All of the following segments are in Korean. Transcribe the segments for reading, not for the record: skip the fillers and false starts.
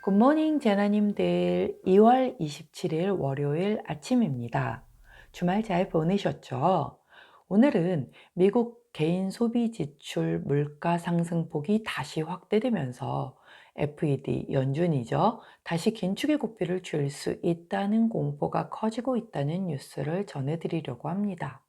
굿모닝 제나님들 2월 27일 월요일 아침입니다. 주말 잘 보내셨죠? 오늘은 미국 개인 소비 지출 물가 상승폭이 다시 확대되면서 FED 연준이죠. 다시 긴축의 고삐를 줄 수 있다는 공포가 커지고 있다는 뉴스를 전해드리려고 합니다.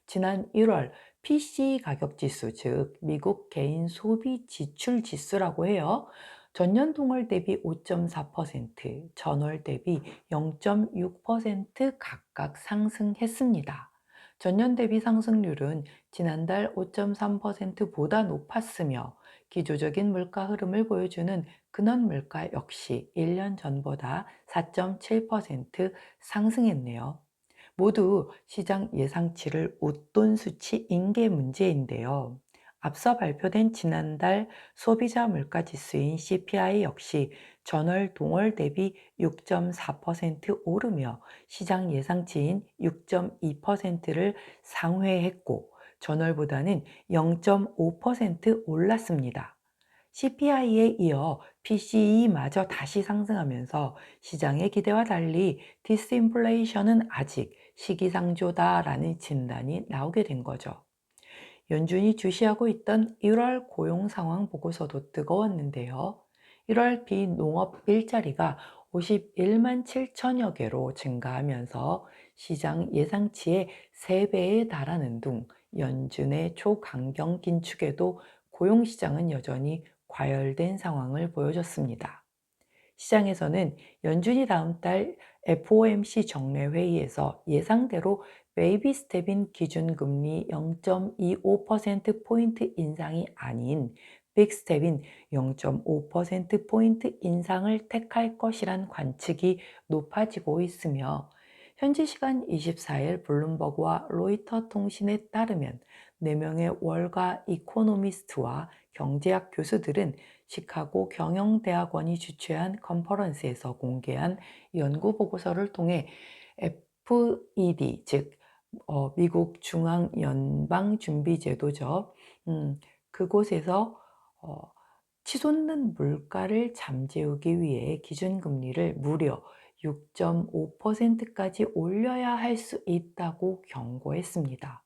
지난 1월 PC 가격 지수, 즉 미국 개인 소비 지출 지수라고 해요. 전년 동월 대비 5.4%, 전월 대비 0.6% 각각 상승했습니다. 전년 대비 상승률은 지난달 5.3%보다 높았으며 기조적인 물가 흐름을 보여주는 근원 물가 역시 1년 전보다 4.7% 상승했네요. 모두 시장 예상치를 웃돈 수치인 게 문제인데요. 앞서 발표된 지난달 소비자 물가 지수인 CPI 역시 전월 동월 대비 6.4% 오르며 시장 예상치인 6.2%를 상회했고 전월보다는 0.5% 올랐습니다. CPI에 이어 PCE마저 다시 상승하면서 시장의 기대와 달리 디스인플레이션은 아직 시기상조다라는 진단이 나오게 된 거죠. 연준이 주시하고 있던 1월 고용 상황 보고서도 뜨거웠는데요. 1월 비농업 일자리가 51만 7천여 개로 증가하면서 시장 예상치의 3배에 달하는 등 연준의 초강경 긴축에도 고용시장은 여전히 과열된 상황을 보여줬습니다. 시장에서는 연준이 다음 달 FOMC 정례 회의에서 예상대로 베이비 스텝인 기준금리 0.25%포인트 인상이 아닌 빅 스텝인 0.5%포인트 인상을 택할 것이란 관측이 높아지고 있으며 현지 시간 24일 블룸버그와 로이터 통신에 따르면 4명의 월가 이코노미스트와 경제학 교수들은 시카고 경영대학원이 주최한 컨퍼런스에서 공개한 연구 보고서를 통해 FED, 즉 미국 중앙연방준비제도죠. 그곳에서 어, 치솟는 물가를 잠재우기 위해 기준금리를 무려 6.5%까지 올려야 할 수 있다고 경고했습니다.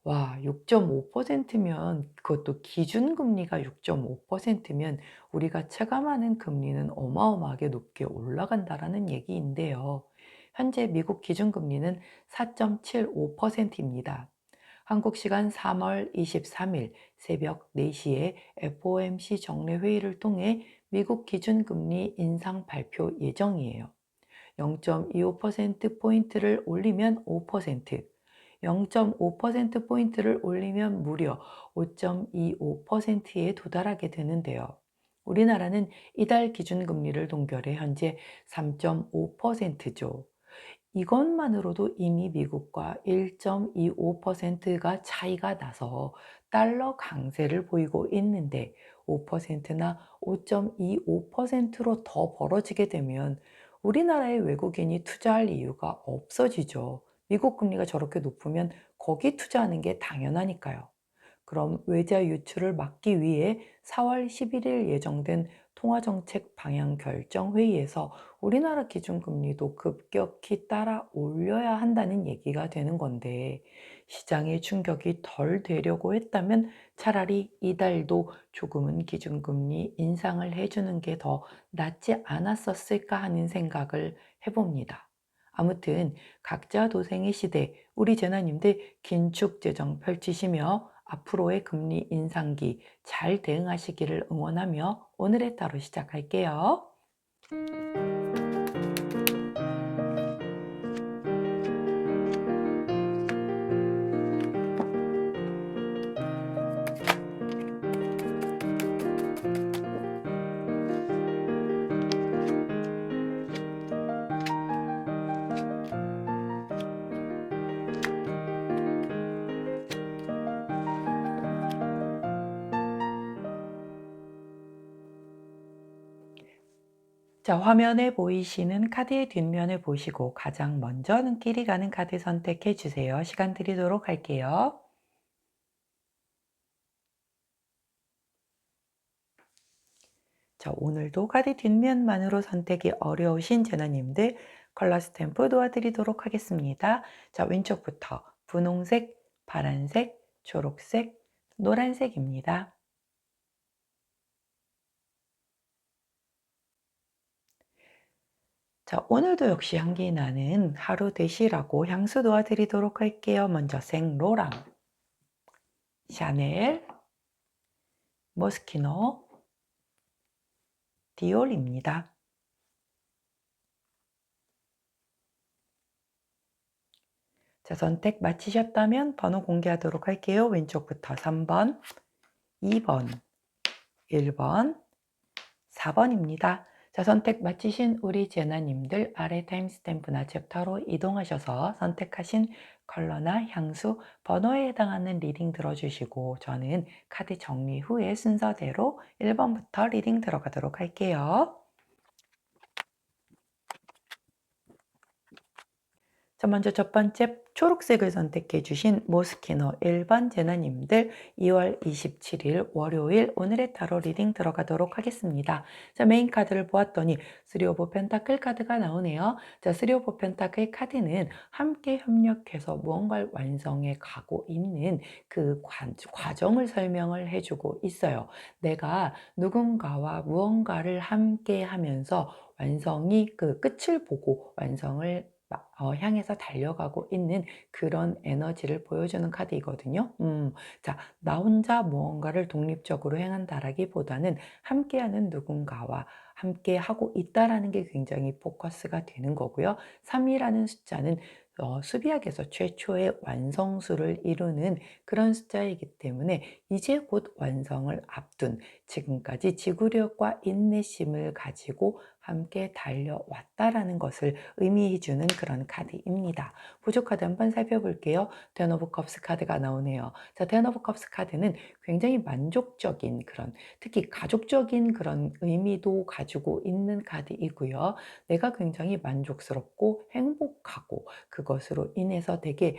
와, 6.5%면 그것도 기준금리가 6.5%면 우리가 체감하는 금리는 어마어마하게 높게 올라간다라는 얘기인데요. 현재 미국 기준금리는 4.75%입니다. 한국 시간 3월 23일 새벽 4시에 FOMC 정례 회의를 통해 미국 기준금리 인상 발표 예정이에요. 0.25%포인트를 올리면 5%, 0.5%포인트를 올리면 무려 5.25%에 도달하게 되는데요. 우리나라는 이달 기준금리를 동결해 현재 3.5%죠. 이것만으로도 이미 미국과 1.25%가 차이가 나서 달러 강세를 보이고 있는데 5%나 5.25%로 더 벌어지게 되면 우리나라의 외국인이 투자할 이유가 없어지죠. 미국 금리가 저렇게 높으면 거기 투자하는 게 당연하니까요. 그럼 외자 유출을 막기 위해 4월 11일 예정된 통화정책 방향 결정 회의에서 우리나라 기준금리도 급격히 따라 올려야 한다는 얘기가 되는 건데 시장의 충격이 덜 되려고 했다면 차라리 이달도 조금은 기준금리 인상을 해주는 게 더 낫지 않았었을까 하는 생각을 해봅니다. 아무튼 각자 도생의 시대, 우리 재나님들 긴축 재정 펼치시며 앞으로의 금리 인상기 잘 대응하시기를 응원하며 오늘의 타로 시작할게요. 자, 화면에 보이시는 카드의 뒷면을 보시고 가장 먼저 눈길이 가는 카드 선택해 주세요. 시간 드리도록 할게요. 자, 오늘도 카드 뒷면만으로 선택이 어려우신 재나님들 컬러 스탬프 도와드리도록 하겠습니다. 자, 왼쪽부터 분홍색, 파란색, 초록색, 노란색입니다. 자, 오늘도 역시 향기 나는 하루 되시라고 향수 도와드리도록 할게요. 먼저 생로랑, 샤넬, 모스키노, 디올입니다. 자, 선택 마치셨다면 번호 공개하도록 할게요. 왼쪽부터 3번, 2번, 1번, 4번입니다. 자, 선택 마치신 우리 제나님들 아래 타임스탬프나 챕터로 이동하셔서 선택하신 컬러나 향수, 번호에 해당하는 리딩 들어주시고 저는 카드 정리 후에 순서대로 1번부터 리딩 들어가도록 할게요. 자, 먼저 첫 번째 초록색을 선택해 주신 모스키노 1번 제나님들 2월 27일 월요일 오늘의 타로 리딩 들어가도록 하겠습니다. 자, 메인 카드를 보았더니 3 오브 펜타클 카드가 나오네요. 자, 3 오브 펜타클 카드는 함께 협력해서 무언가를 완성해 가고 있는 그 과정을 설명을 해주고 있어요. 내가 누군가와 무언가를 함께 하면서 완성이 그 끝을 보고 완성을 향해서 달려가고 있는 그런 에너지를 보여주는 카드이거든요. 자, 나 혼자 무언가를 독립적으로 행한다라기보다는 함께하는 누군가와 함께 하고 있다라는 게 굉장히 포커스가 되는 거고요. 3이라는 숫자는 수비학에서 최초의 완성수를 이루는 그런 숫자이기 때문에 이제 곧 완성을 앞둔 지금까지 지구력과 인내심을 가지고 함께 달려왔다라는 것을 의미해주는 그런 카드입니다. 보조 카드 한번 살펴볼게요. 텐 오브 컵스 카드가 나오네요. 자, 텐 오브 컵스 카드는 굉장히 만족적인 그런 특히 가족적인 그런 의미도 가지고 있는 카드이고요. 내가 굉장히 만족스럽고 행복하고 그것으로 인해서 되게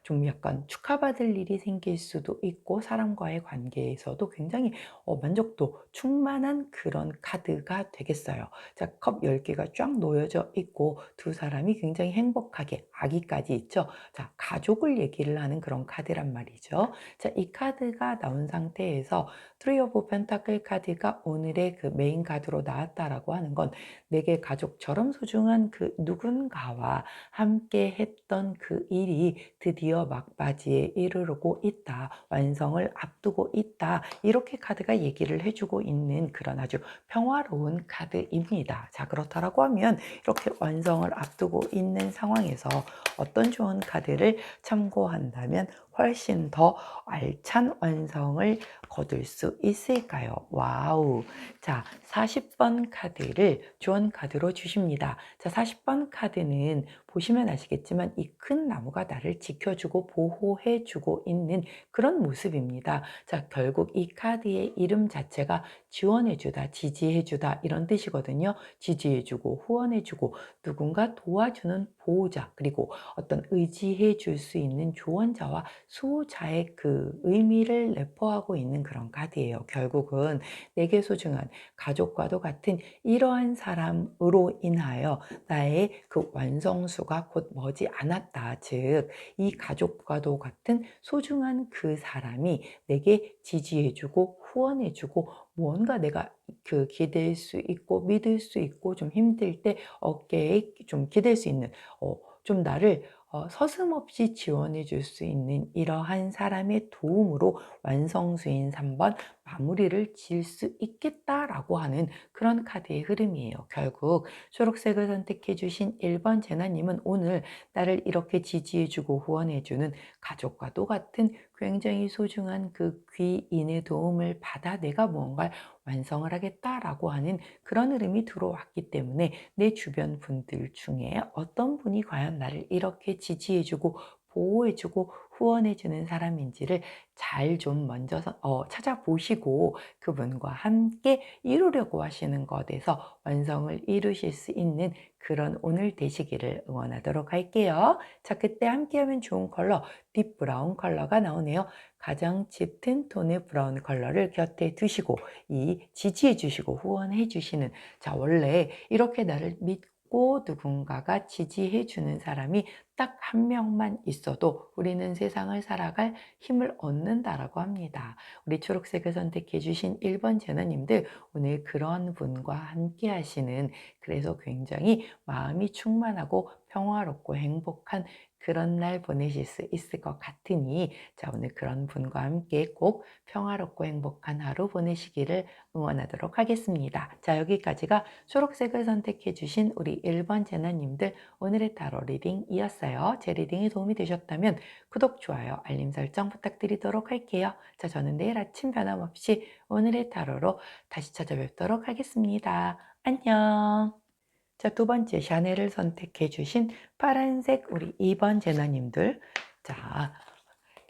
좀 약간 축하받을 일이 생길 수도 있고 사람과의 관계에서도 굉장히 만족도 충만한 그런 카드가 되겠어요. 자, 컵 10개가 쫙 놓여져 있고 두 사람이 굉장히 행복하게 아기까지 있죠. 자, 가족을 얘기를 하는 그런 카드란 말이죠. 자, 이 카드가 나온 상태에서 트리 오브 펜타클 카드가 오늘의 그 메인 카드로 나왔다라고 하는 건 내게 가족처럼 소중한 그 누군가와 함께 했던 그 일이 드디어 막바지에 이르르고 있다. 완성을 앞두고 있다. 이렇게 카드가 얘기를 해주고 있는 그런 아주 평화로운 카드입니다. 자, 그렇다라고 하면 이렇게 완성을 앞두고 있는 상황에서 어떤 좋은 카드를 참고한다면 훨씬 더 알찬 완성을 거둘 수 있을까요? 와우. 자, 40번 카드를 좋은 카드로 주십니다. 자, 40번 카드는 보시면 아시겠지만 이 큰 나무가 나를 지켜주고 보호해주고 있는 그런 모습입니다. 자, 결국 이 카드의 이름 자체가 지원해주다, 지지해주다 이런 뜻이거든요. 지지해주고 후원해주고 누군가 도와주는 보호자 그리고 어떤 의지해줄 수 있는 조언자와 수호자의 그 의미를 내포하고 있는 그런 카드예요. 결국은 내게 소중한 가족과도 같은 이러한 사람으로 인하여 나의 그 완성수가 곧 머지 않았다. 즉, 이 가족과도 같은 소중한 그 사람이 내게 지지해주고 후원해주고 무언가 내가 그 기댈 수 있고 믿을 수 있고 좀 힘들 때 어깨에 좀 기댈 수 있는 좀 나를 서슴없이 지원해 줄 수 있는 이러한 사람의 도움으로 완성수인 3번 마무리를 지을 수 있겠다라고 하는 그런 카드의 흐름이에요. 결국 초록색을 선택해 주신 1번 제나님은 오늘 나를 이렇게 지지해 주고 후원해 주는 가족과도 같은 굉장히 소중한 그 귀인의 도움을 받아 내가 무언가를 완성을 하겠다라고 하는 그런 흐름이 들어왔기 때문에 내 주변 분들 중에 어떤 분이 과연 나를 이렇게 지지해주고 보호해주고 후원해주는 사람인지를 잘 좀 먼저 찾아보시고 그분과 함께 이루려고 하시는 것에서 완성을 이루실 수 있는 그런 오늘 되시기를 응원하도록 할게요. 자, 그때 함께하면 좋은 컬러 딥 브라운 컬러가 나오네요. 가장 짙은 톤의 브라운 컬러를 곁에 두시고 이 지지해 주시고 후원해 주시는, 자, 원래 이렇게 나를 믿고 누군가가 지지해 주는 사람이 딱 한 명만 있어도 우리는 세상을 살아갈 힘을 얻는다라고 합니다. 우리 초록색을 선택해 주신 1번 제너님들, 오늘 그런 분과 함께 하시는, 그래서 굉장히 마음이 충만하고 평화롭고 행복한 그런 날 보내실 수 있을 것 같으니, 자, 오늘 그런 분과 함께 꼭 평화롭고 행복한 하루 보내시기를 응원하도록 하겠습니다. 자, 여기까지가 초록색을 선택해 주신 우리 1번 제너님들 오늘의 타로 리딩이었어요. 제 리딩이 도움이 되셨다면 구독, 좋아요, 알림 설정 부탁드리도록 할게요. 자, 저는 내일 아침 변함없이 오늘의 타로로 다시 찾아뵙도록 하겠습니다. 안녕. 자, 두 번째 샤넬을 선택해 주신 파란색 우리 2번 제너님들, 자,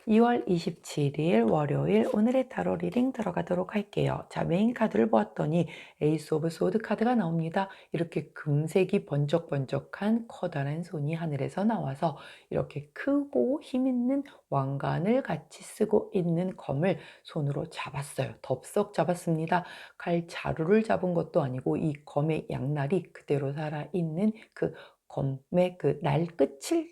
2월 27일 월요일 오늘의 타로 리딩 들어가도록 할게요. 자, 메인 카드를 보았더니 에이스 오브 소드 카드가 나옵니다. 이렇게 금색이 번쩍번쩍한 커다란 손이 하늘에서 나와서 이렇게 크고 힘있는 왕관을 같이 쓰고 있는 검을 손으로 잡았어요. 덥석 잡았습니다. 칼 자루를 잡은 것도 아니고 이 검의 양날이 그대로 살아있는 그 검의 그 날 끝을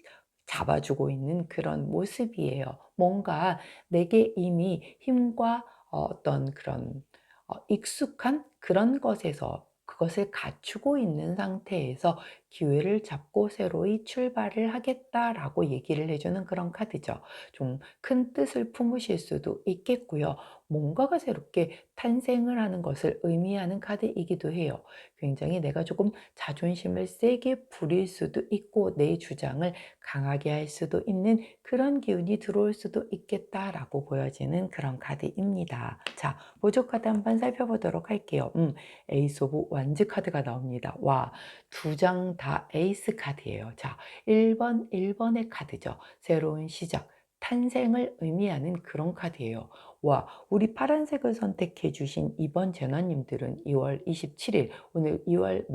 잡아주고 있는 그런 모습이에요. 뭔가 내게 이미 힘과 어떤 그런 익숙한 그런 것에서 그것을 갖추고 있는 상태에서 기회를 잡고 새로이 출발을 하겠다라고 얘기를 해주는 그런 카드죠. 좀 큰 뜻을 품으실 수도 있겠고요. 뭔가가 새롭게 탄생을 하는 것을 의미하는 카드이기도 해요. 굉장히 내가 조금 자존심을 세게 부릴 수도 있고 내 주장을 강하게 할 수도 있는 그런 기운이 들어올 수도 있겠다라고 보여지는 그런 카드입니다. 자, 보조 카드 한번 살펴보도록 할게요. 에이스 오브 완즈 카드가 나옵니다. 와, 두 장 다 에이스 카드예요. 자, 1번의 카드죠. 새로운 시작, 탄생을 의미하는 그런 카드예요. 와, 우리 파란색을 선택해 주신 2번 제너님들은 2월 27일, 오늘 2월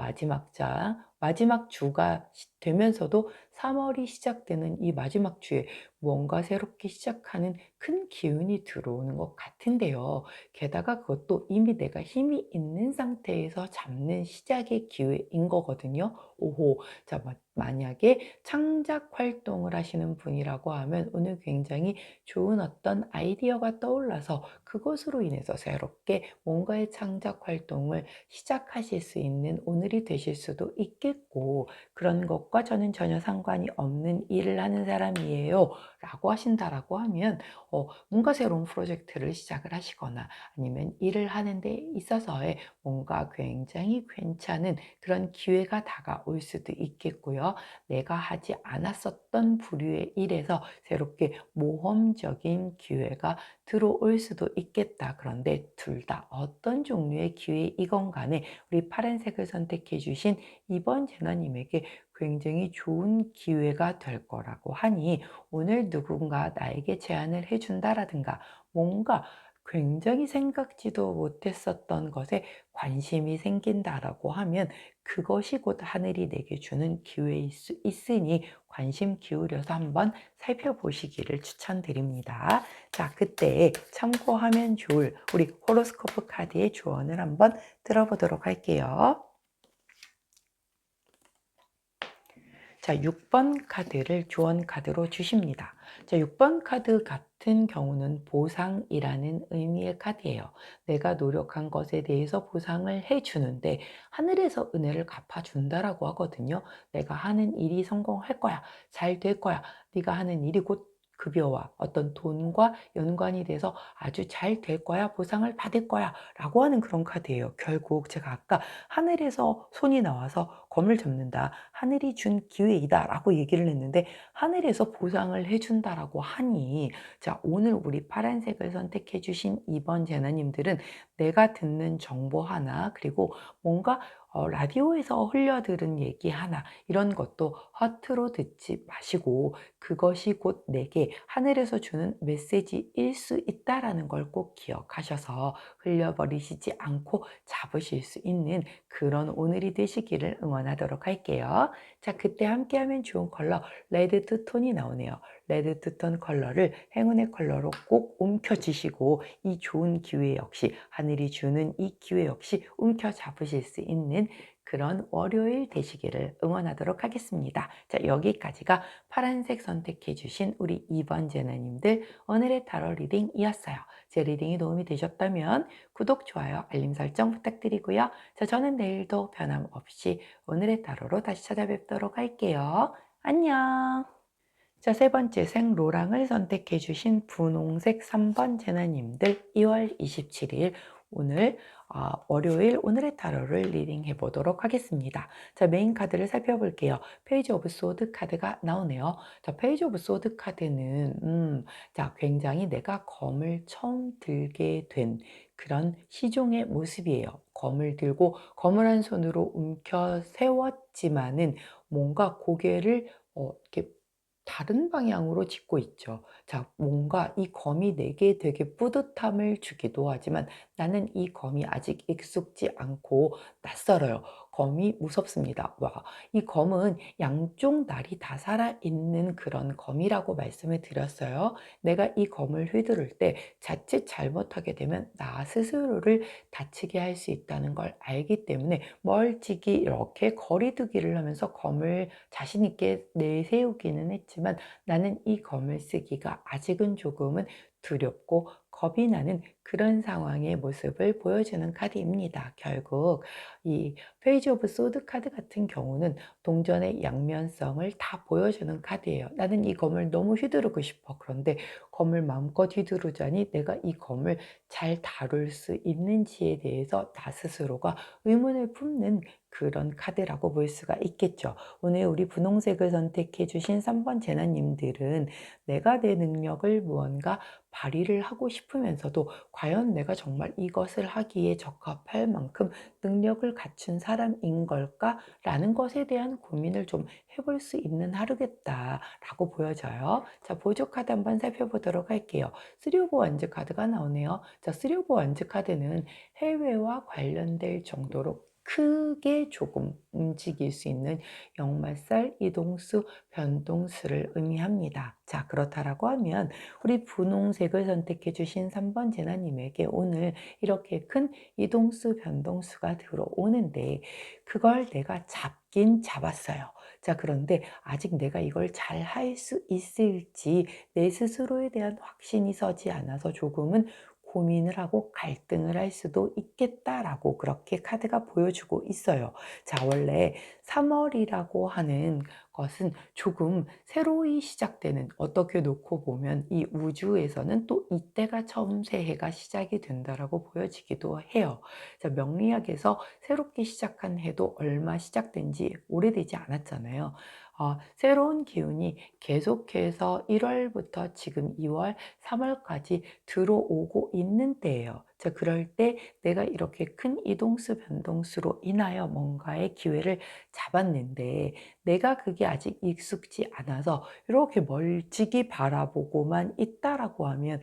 마지막 주가 되면서도 3월이 시작되는 이 마지막 주에 무언가 새롭게 시작하는 큰 기운이 들어오는 것 같은데요. 게다가 그것도 이미 내가 힘이 있는 상태에서 잡는 시작의 기회인 거거든요. 오호, 자, 만약에 창작 활동을 하시는 분이라고 하면 오늘 굉장히 좋은 어떤 아이디어가 떠올라서 그것으로 인해서 새롭게 뭔가의 창작 활동을 시작하실 수 있는 오늘이 되실 수도 있겠고, 그런 것과 저는 전혀 상관이 없는 일을 하는 사람이에요 라고 하신다라고 하면 뭔가 새로운 프로젝트를 시작을 하시거나 아니면 일을 하는 데 있어서의 뭔가 굉장히 괜찮은 그런 기회가 다가올 수도 있겠고요. 내가 하지 않았었던 부류의 일에서 새롭게 모험적인 기회가 들어올 수도 있겠다. 그런데 둘 다 어떤 종류의 기회이건 간에 우리 파란색을 선택해 주신 2번 제너님에게 굉장히 좋은 기회가 될 거라고 하니, 오늘 누군가 나에게 제안을 해준다라든가 뭔가 굉장히 생각지도 못했었던 것에 관심이 생긴다라고 하면 그것이 곧 하늘이 내게 주는 기회일 수 있으니 관심 기울여서 한번 살펴보시기를 추천드립니다. 자, 그때 참고하면 좋을 우리 호로스코프 카드의 조언을 한번 들어보도록 할게요. 자, 6번 카드를 조언 카드로 주십니다. 자, 6번 카드 같은 경우는 보상이라는 의미의 카드예요. 내가 노력한 것에 대해서 보상을 해주는데 하늘에서 은혜를 갚아준다라고 하거든요. 내가 하는 일이 성공할 거야. 잘 될 거야. 네가 하는 일이 곧 급여와 어떤 돈과 연관이 돼서 아주 잘 될 거야. 보상을 받을 거야. 라고 하는 그런 카드예요. 결국 제가 아까 하늘에서 손이 나와서 검을 잡는다, 하늘이 준 기회이다 라고 얘기를 했는데 하늘에서 보상을 해준다라고 하니, 자, 오늘 우리 파란색을 선택해 주신 2번 제너님들은 내가 듣는 정보 하나, 그리고 뭔가 라디오에서 흘려들은 얘기 하나 이런 것도 허투루 듣지 마시고 그것이 곧 내게 하늘에서 주는 메시지일 수 있다라는 걸 꼭 기억하셔서 흘려버리시지 않고 잡으실 수 있는 그런 오늘이 되시기를 응원하도록 할게요. 자, 그때 함께하면 좋은 컬러 레드 투톤이 나오네요. 레드 투톤 컬러를 행운의 컬러로 꼭 움켜쥐시고 이 좋은 기회 역시 하늘이 주는 이 기회 역시 움켜잡으실 수 있는 그런 월요일 되시기를 응원하도록 하겠습니다. 자, 여기까지가 파란색 선택해 주신 우리 2번 제나님들 오늘의 타로 리딩이었어요. 제 리딩이 도움이 되셨다면 구독, 좋아요, 알림 설정 부탁드리고요. 자, 저는 내일도 변함없이 오늘의 타로로 다시 찾아뵙도록 할게요. 안녕. 자, 세 번째 생로랑을 선택해 주신 분홍색 3번 제나님들 2월 27일 오늘 월요일 오늘의 타로를 리딩해 보도록 하겠습니다. 자, 메인 카드를 살펴볼게요. 페이지 오브 소드 카드가 나오네요. 자, 페이지 오브 소드 카드는 자, 굉장히 내가 검을 처음 들게 된 그런 시종의 모습이에요. 검을 들고 검을 한 손으로 움켜 세웠지만은 뭔가 고개를 이렇게 다른 방향으로 짚고 있죠. 자, 뭔가 이 검이 내게 되게 뿌듯함을 주기도 하지만 나는 이 검이 아직 익숙지 않고 낯설어요. 검이 무섭습니다. 와, 이 검은 양쪽 날이 다 살아있는 그런 검이라고 말씀을 드렸어요. 내가 이 검을 휘두를 때 자칫 잘못하게 되면 나 스스로를 다치게 할 수 있다는 걸 알기 때문에 멀찍이 이렇게 거리두기를 하면서 검을 자신 있게 내세우기는 했지만 나는 이 검을 쓰기가 아직은 조금은 두렵고 겁이 나는 그런 상황의 모습을 보여주는 카드입니다. 결국 이 페이지 오브 소드 카드 같은 경우는 동전의 양면성을 다 보여주는 카드예요. 나는 이 검을 너무 휘두르고 싶어. 그런데 검을 마음껏 휘두르자니 내가 이 검을 잘 다룰 수 있는지에 대해서 나 스스로가 의문을 품는 그런 카드라고 볼 수가 있겠죠. 오늘 우리 분홍색을 선택해 주신 3번 제나님들은 내가 내 능력을 무언가 발휘를 하고 싶으면서도 과연 내가 정말 이것을 하기에 적합할 만큼 능력을 갖춘 사람인 걸까? 라는 것에 대한 고민을 좀 해볼 수 있는 하루겠다라고 보여져요. 자, 보조 카드 한번 살펴보도록 할게요. 쓰리 오브 원즈 카드가 나오네요. 자, 쓰리 오브 원즈 카드는 해외와 관련될 정도로 크게 조금 움직일 수 있는 역말살, 이동수, 변동수를 의미합니다. 자, 그렇다라고 하면 우리 분홍색을 선택해 주신 3번 제나님에게 오늘 이렇게 큰 이동수, 변동수가 들어오는데 그걸 내가 잡긴 잡았어요. 자, 그런데 아직 내가 이걸 잘 할 수 있을지 내 스스로에 대한 확신이 서지 않아서 조금은 고민을 하고 갈등을 할 수도 있겠다라고 그렇게 카드가 보여주고 있어요. 자, 원래 3월이라고 하는 것은 조금 새로이 시작되는 어떻게 놓고 보면 이 우주에서는 또 이때가 처음 새해가 시작이 된다라고 보여지기도 해요. 자, 명리학에서 새롭게 시작한 해도 얼마 시작된 지 오래되지 않았잖아요. 새로운 기운이 계속해서 1월부터 지금 2월, 3월까지 들어오고 있는 때예요. 자, 그럴 때 내가 이렇게 큰 이동수, 변동수로 인하여 뭔가의 기회를 잡았는데 내가 그게 아직 익숙지 않아서 이렇게 멀찍이 바라보고만 있다라고 하면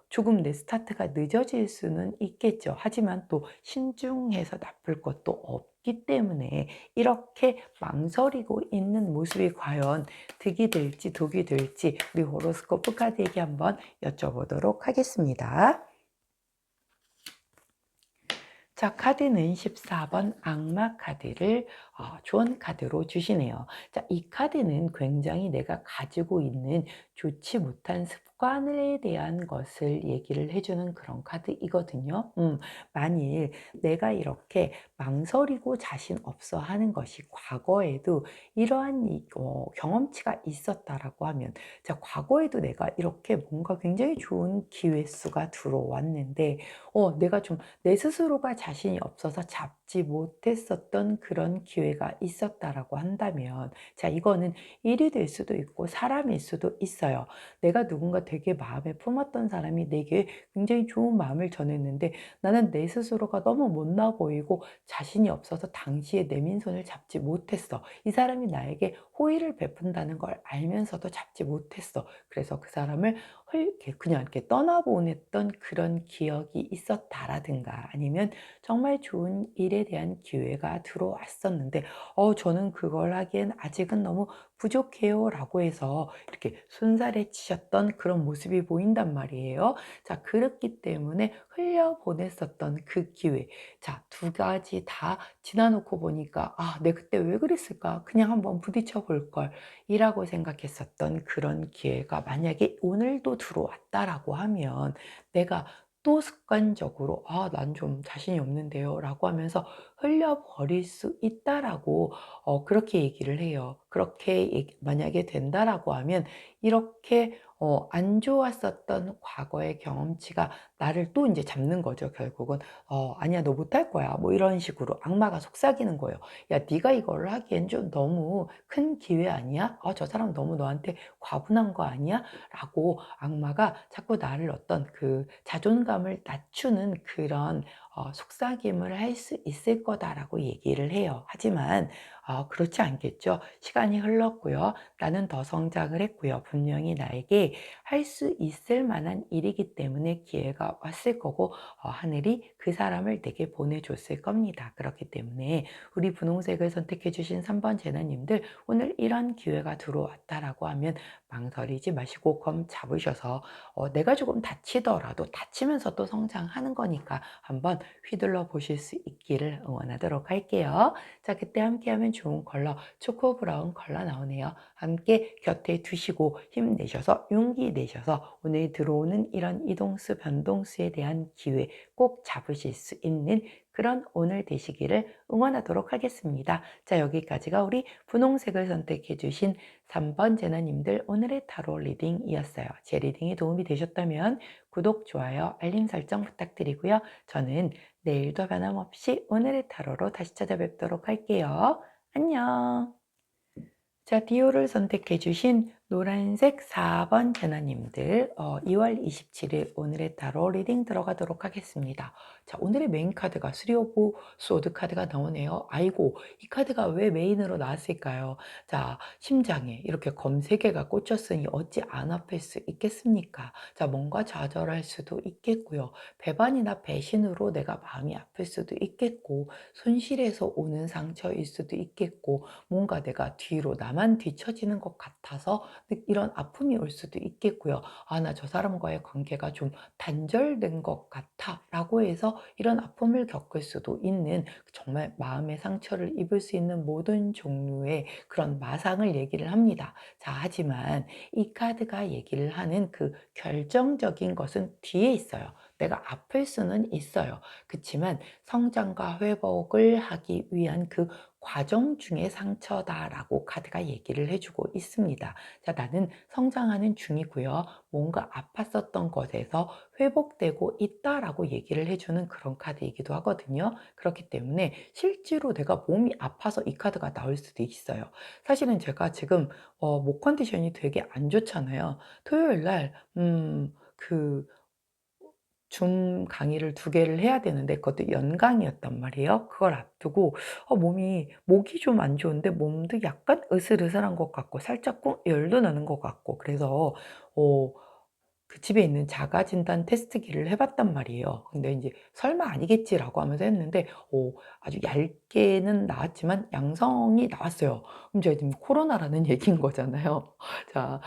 조금 내 스타트가 늦어질 수는 있겠죠. 하지만 또 신중해서 나쁠 것도 없기 때문에 이렇게 망설이고 있는 모습이 과연 득이 될지 독이 될지 우리 호로스코프 카드에게 한번 여쭤보도록 하겠습니다. 자, 카드는 14번 악마 카드를 조언 카드로 주시네요. 자, 이 카드는 굉장히 내가 가지고 있는 좋지 못한 습관에 대한 것을 얘기를 해주는 그런 카드이거든요. 만일 내가 이렇게 망설이고 자신 없어 하는 것이 과거에도 이러한 경험치가 있었다라고 하면 자, 과거에도 내가 이렇게 뭔가 굉장히 좋은 기회 수가 들어왔는데 내가 좀 내 스스로가 자신이 없어서 잡지 못했었던 그런 기회가 있었다라고 한다면, 자, 이거는 일이 될 수도 있고 사람일 수도 있어요. 내가 누군가 되게 마음에 품었던 사람이 내게 굉장히 좋은 마음을 전했는데 나는 내 스스로가 너무 못나 보이고 자신이 없어서 당시에 내민 손을 잡지 못했어. 이 사람이 나에게 호의를 베푼다는 걸 알면서도 잡지 못했어. 그래서 그 사람을 그냥 이렇게 떠나보냈던 그런 기억이 있었다라든가, 아니면 정말 좋은 일에 대한 기회가 들어왔었는데 저는 그걸 하기엔 아직은 너무 부족해요 라고 해서 이렇게 손살에 치셨던 그런 모습이 보인단 말이에요. 자, 그렇기 때문에 흘려보냈었던 그 기회, 자, 두 가지 다 지나놓고 보니까 내가 그때 왜 그랬을까? 그냥 한번 부딪혀 볼 걸 이라고 생각했었던 그런 기회가 만약에 오늘도 들어왔다라고 하면, 내가 또 습관적으로 난 좀 자신이 없는데요 라고 하면서 흘려버릴 수 있다라고 그렇게 얘기를 해요. 그렇게 만약에 된다라고 하면, 이렇게 안 좋았었던 과거의 경험치가 나를 또 이제 잡는 거죠, 결국은. 아니야, 너 못할 거야, 뭐 이런 식으로 악마가 속삭이는 거예요. 야, 네가 이걸 하기엔 좀 너무 큰 기회 아니야? 저 사람 너무 너한테 과분한 거 아니야? 라고 악마가 자꾸 나를 어떤 그 자존감을 낮추는 그런 속삭임을 할 수 있을 거다라고 얘기를 해요. 하지만 그렇지 않겠죠. 시간이 흘렀고요. 나는 더 성장을 했고요. 분명히 나에게 할 수 있을 만한 일이기 때문에 기회가 왔을 거고, 하늘이 그 사람을 내게 보내줬을 겁니다. 그렇기 때문에 우리 분홍색을 선택해 주신 3번 재나님들, 오늘 이런 기회가 들어왔다라고 하면 망설이지 마시고 검 잡으셔서 내가 조금 다치더라도 다치면서 또 성장하는 거니까 한번 휘둘러 보실 수 있기를 응원하도록 할게요. 자, 그때 함께하면 좋은 컬러 초코 브라운 컬러 나오네요. 함께 곁에 두시고 힘내셔서 용기 내셔서 오늘 들어오는 이런 이동수 변동수에 대한 기회 꼭 잡으실 수 있는 그런 오늘 되시기를 응원하도록 하겠습니다. 자, 여기까지가 우리 분홍색을 선택해 주신 3번 제나님들 오늘의 타로 리딩이었어요. 제 리딩이 도움이 되셨다면 구독, 좋아요, 알림 설정 부탁드리고요. 저는 내일도 변함없이 오늘의 타로로 다시 찾아뵙도록 할게요. 안녕. 자, 디오를 선택해 주신 노란색 4번 재나님들, 2월 27일 오늘의 타로 리딩 들어가도록 하겠습니다. 자, 오늘의 메인 카드가 쓰리 오브 소드 카드가 나오네요. 아이고, 이 카드가 왜 메인으로 나왔을까요? 자, 심장에 이렇게 검 3개가 꽂혔으니 어찌 안 아플 수 있겠습니까? 자, 뭔가 좌절할 수도 있겠고요. 배반이나 배신으로 내가 마음이 아플 수도 있겠고, 손실에서 오는 상처일 수도 있겠고, 뭔가 내가 뒤로 나만 뒤처지는 것 같아서 이런 아픔이 올 수도 있겠고요. 나 저 사람과의 관계가 좀 단절된 것 같아 라고 해서 이런 아픔을 겪을 수도 있는, 정말 마음의 상처를 입을 수 있는 모든 종류의 그런 마상을 얘기를 합니다. 자, 하지만 이 카드가 얘기를 하는 그 결정적인 것은 뒤에 있어요. 내가 아플 수는 있어요. 그렇지만 성장과 회복을 하기 위한 그 과정 중의 상처다라고 카드가 얘기를 해주고 있습니다. 자, 나는 성장하는 중이고요. 뭔가 아팠었던 것에서 회복되고 있다라고 얘기를 해주는 그런 카드이기도 하거든요. 그렇기 때문에 실제로 내가 몸이 아파서 이 카드가 나올 수도 있어요. 사실은 제가 지금 목 컨디션이 되게 안 좋잖아요. 토요일 날 그 강의를 2개를 해야 되는데 그것도 연강이었단 말이에요. 그걸 앞두고 목이 좀 안 좋은데 몸도 약간 으슬으슬한 것 같고 살짝 꼭 열도 나는 것 같고, 그래서 어 그 집에 있는 자가 진단 테스트기를 해 봤단 말이에요. 근데 인제 '설마 아니겠지.'라고 하면서 했는데 아주 얇게는 나왔지만 양성이 나왔어요. 그럼 제가 지금 코로나라는 얘기인 거잖아요. 자,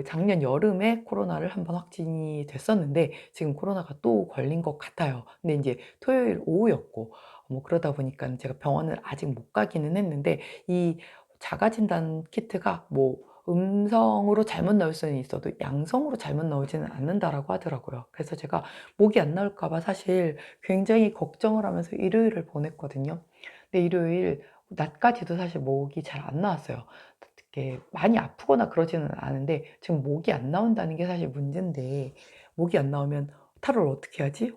작년 여름에 코로나를 한번 확진이 됐었는데 지금 코로나가 또 걸린 것 같아요. 근데 인제 토요일 오후였고, 뭐 그러다 보니깐 제가 병원을 아직 못 가기는 했는데, 이 자가 진단 키트가 뭐 음성으로 잘못 나올 수는 있어도 양성으로 잘못 나오지는 않는다라고 하더라고요. 그래서 제가 목이 안 나올까 봐 사실 굉장히 걱정을 하면서 일요일을 보냈거든요. 근데 일요일 낮까지도 사실 목이 잘 안 나왔어요. 이렇게 많이 아프거나 그러지는 않은데 지금 목이 안 나온다는 게 사실 문제인데, 목이 안 나오면 타로를 어떻게 하지?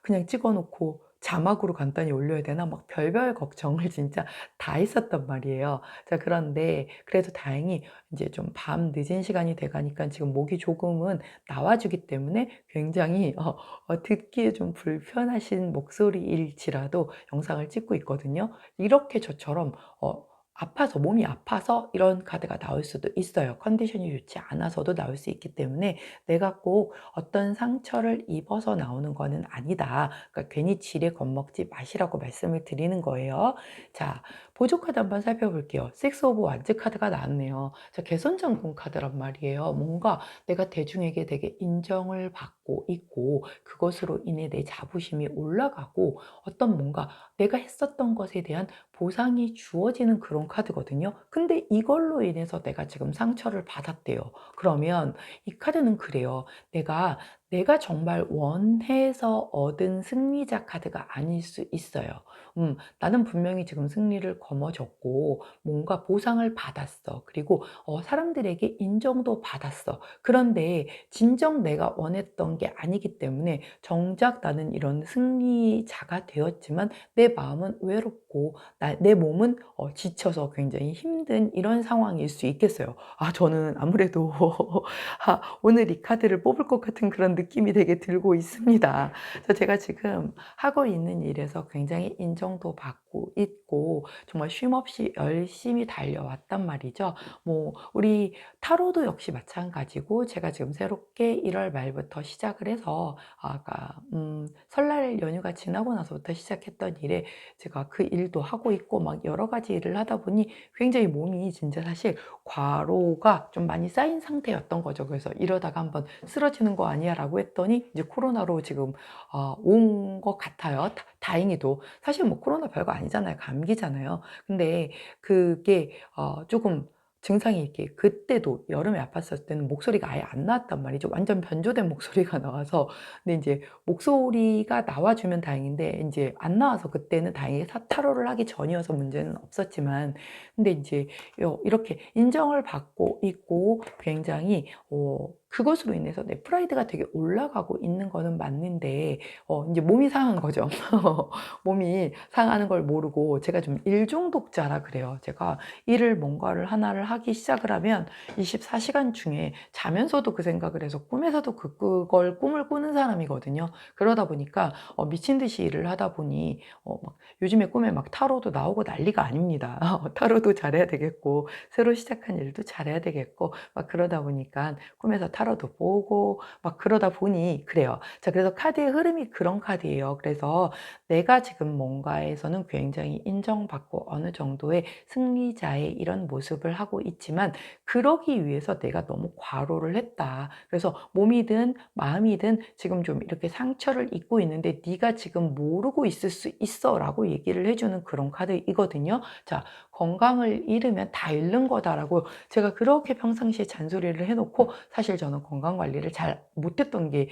그냥 찍어 놓고 자막으로 간단히 올려야 되나 막 별별 걱정을 진짜 다 했었단 말이에요. 자, 그런데 그래도 다행히 이제 좀 밤 늦은 시간이 돼 가니까 지금 목이 조금은 나와주기 때문에 굉장히 듣기에 좀 불편하신 목소리일지라도 영상을 찍고 있거든요. 이렇게 저처럼 아파서 몸이 아파서 이런 카드가 나올 수도 있어요. 컨디션이 좋지 않아서도 나올 수 있기 때문에 내가 꼭 어떤 상처를 입어서 나오는 거는 아니다. 그러니까 괜히 지레 겁먹지 마시라고 말씀을 드리는 거예요. 자, 보조 카드 한번 살펴볼게요. 식스 오브 완즈 카드가 나왔네요. 자, 개선장군 카드란 말이에요. 뭔가 내가 대중에게 되게 인정을 받고 있고 그것으로 인해 내 자부심이 올라가고 어떤 뭔가 내가 했었던 것에 대한 보상이 주어지는 그런 카드거든요. 근데 이걸로 인해서 내가 지금 상처를 받았대요. 그러면 이 카드는 그래요. 내가 정말 원해서 얻은 승리자 카드가 아닐 수 있어요. 나는 분명히 지금 승리를 거머쥐었고 뭔가 보상을 받았어. 그리고 사람들에게 인정도 받았어. 그런데 진정 내가 원했던 게 아니기 때문에 정작 나는 이런 승리자가 되었지만 내 마음은 외롭고 내 몸은 지쳐서 굉장히 힘든 이런 상황일 수 있겠어요. 저는 아무래도 오늘 이 카드를 뽑을 것 같은 그런 느낌이 되게 들고 있습니다. 그래서 제가 지금 하고 있는 일에서 굉장히 인정도 받고 있고 정말 쉼없이 열심히 달려왔단 말이죠. 뭐 우리 타로도 역시 마찬가지고 제가 지금 새롭게 1월 말부터 시작을 해서 아까 설날 연휴가 지나고 나서부터 시작했던 일에 제가 그 일도 하고 있고 막 여러 가지 일을 하다 보니 굉장히 몸이 진짜 사실 과로가 좀 많이 쌓인 상태였던 거죠. 그래서 이러다가 한번 쓰러지는 거 아니야 라고 했더니 이제 코로나로 지금 온 것 같아요. 다행히도. 사실 뭐 코로나 별거 아니잖아요. 감기잖아요. 근데 그게 조금 증상이 이렇게 그때도 여름에 아팠을 때는 목소리가 아예 안 나왔단 말이죠. 완전 변조된 목소리가 나와서 근데 이제 목소리가 나와주면 다행인데 이제 안 나와서 그때는 다행히 타로를 하기 전이어서 문제는 없었지만 근데 이제 이렇게 인정을 받고 있고 굉장히 그것으로 인해서 내 프라이드가 되게 올라가고 있는 거는 맞는데 이제 몸이 상한 거죠. 몸이 상하는 걸 모르고 제가 좀 일중독자라 그래요. 제가 일을 뭔가를 하나를 하기 시작을 하면 24시간 중에 자면서도 그 생각을 해서 꿈에서도 그걸 꿈을 꾸는 사람이거든요. 그러다 보니까 미친 듯이 일을 하다 보니 막 요즘에 꿈에 막 타로도 나오고 난리가 아닙니다. 타로도 잘해야 되겠고 새로 시작한 일도 잘해야 되겠고 막 그러다 보니까 꿈에서 타로도 보고 막 그러다 보니 그래요. 자, 그래서 카드의 흐름이 그런 카드예요. 그래서 내가 지금 뭔가에서는 굉장히 인정받고 어느 정도의 승리자의 이런 모습을 하고 있지만 그러기 위해서 내가 너무 과로를 했다. 그래서 몸이든 마음이든 지금 좀 이렇게 상처를 입고 있는데 네가 지금 모르고 있을 수 있어 라고 얘기를 해주는 그런 카드이거든요. 자, 건강을 잃으면 다 잃는 거다라고 제가 그렇게 평상시에 잔소리를 해놓고 사실 저는 건강 관리를 잘 못했던 게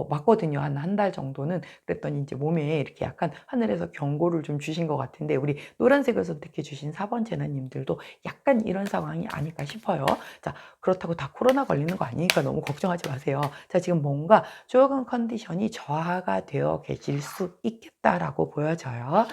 맞거든요. 한 달 정도는. 그랬더니 이제 몸에 이렇게 약간 하늘에서 경고를 좀 주신 것 같은데 우리 노란색을 선택해 주신 4번 제나님들도 약간 이런 상황이 아닐까 싶어요. 자, 그렇다고 다 코로나 걸리는 거 아니니까 너무 걱정하지 마세요. 자, 지금 뭔가 조금 컨디션이 저하가 되어 계실 수 있겠다라고 보여져요.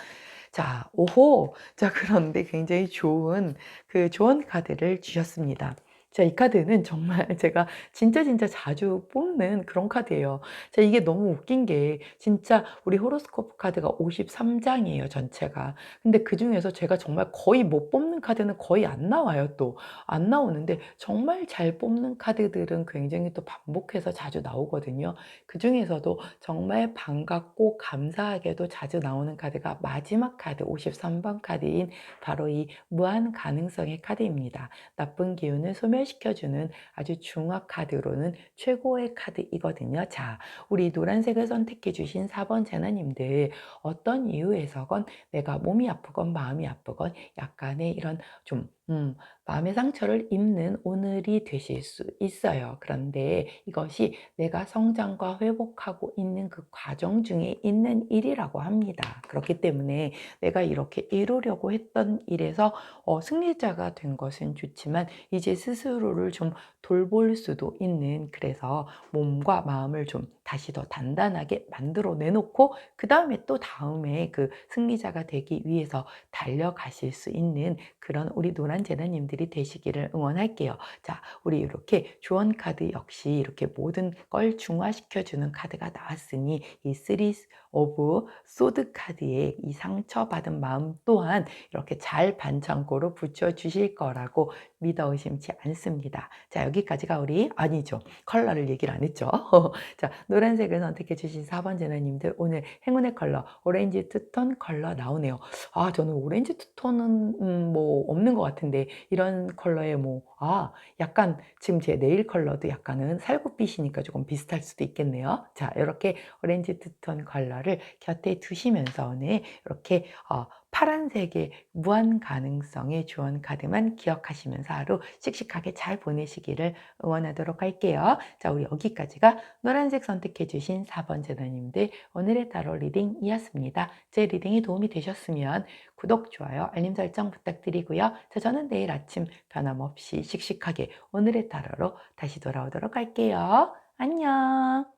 자, 오호. 자, 그런데 굉장히 좋은 그 조언 카드를 주셨습니다. 자, 이 카드는 정말 제가 진짜 자주 뽑는 그런 카드예요. 자, 이게 너무 웃긴 게 진짜 우리 호로스코프 카드가 53장이에요, 전체가. 근데 그중에서 제가 정말 거의 못 뽑는 카드는 거의 안 나와요, 또. 안 나오는데 정말 잘 뽑는 카드들은 굉장히 또 반복해서 자주 나오거든요. 그중에서도 정말 반갑고 감사하게도 자주 나오는 카드가 마지막 카드 53번 카드인 바로 이 무한 가능성의 카드입니다. 나쁜 기운을 소멸시켜주는 아주 중화 카드로는 최고의 카드이거든요. 자, 우리 노란색을 선택해 주신 4번 제나님들 어떤 이유에서건 내가 몸이 아프건 마음이 아프건 약간의 이런 좀 마음의 상처를 입는 오늘이 되실 수 있어요. 그런데 이것이 내가 성장과 회복하고 있는 그 과정 중에 있는 일이라고 합니다. 그렇기 때문에 내가 이렇게 이루려고 했던 일에서 승리자가 된 것은 좋지만 이제 스스로를 좀 돌볼 수도 있는, 그래서 몸과 마음을 좀 다시 더 단단하게 만들어 내놓고 그 다음에 또 다음에 그 승리자가 되기 위해서 달려가실 수 있는 그런 우리 노란 제자님들이 되시기를 응원할게요. 자, 우리 이렇게 조언 카드 역시 이렇게 모든 걸 중화시켜주는 카드가 나왔으니 이 쓰리 오브 소드 카드에 이 상처받은 마음 또한 이렇게 잘 반창고로 붙여주실 거라고 믿어 의심치 않습니다. 자, 여기까지가 우리 아니죠. 컬러를 얘기를 안 했죠. 자, 노란색을 선택해 주신 4번 제나님들 오늘 행운의 컬러 오렌지 투톤 컬러 나오네요. 아, 저는 오렌지 투톤은 뭐 없는 것 같은데 이런 컬러에 약간 지금 제 네일 컬러도 약간은 살구빛이니까 조금 비슷할 수도 있겠네요. 자, 이렇게 오렌지 투톤 컬러를 곁에 두시면서 오늘 이렇게 파란색의 무한 가능성의 주원 카드만 기억하시면서 하루 씩씩하게 잘 보내시기를 응원하도록 할게요. 자, 우리 여기까지가 노란색 선택해 주신 4번 제너님들 오늘의 타로 리딩이었습니다. 제 리딩이 도움이 되셨으면 구독, 좋아요, 알림 설정 부탁드리고요. 자, 저는 내일 아침 변함없이 씩씩하게 오늘의 타로로 다시 돌아오도록 할게요. 안녕.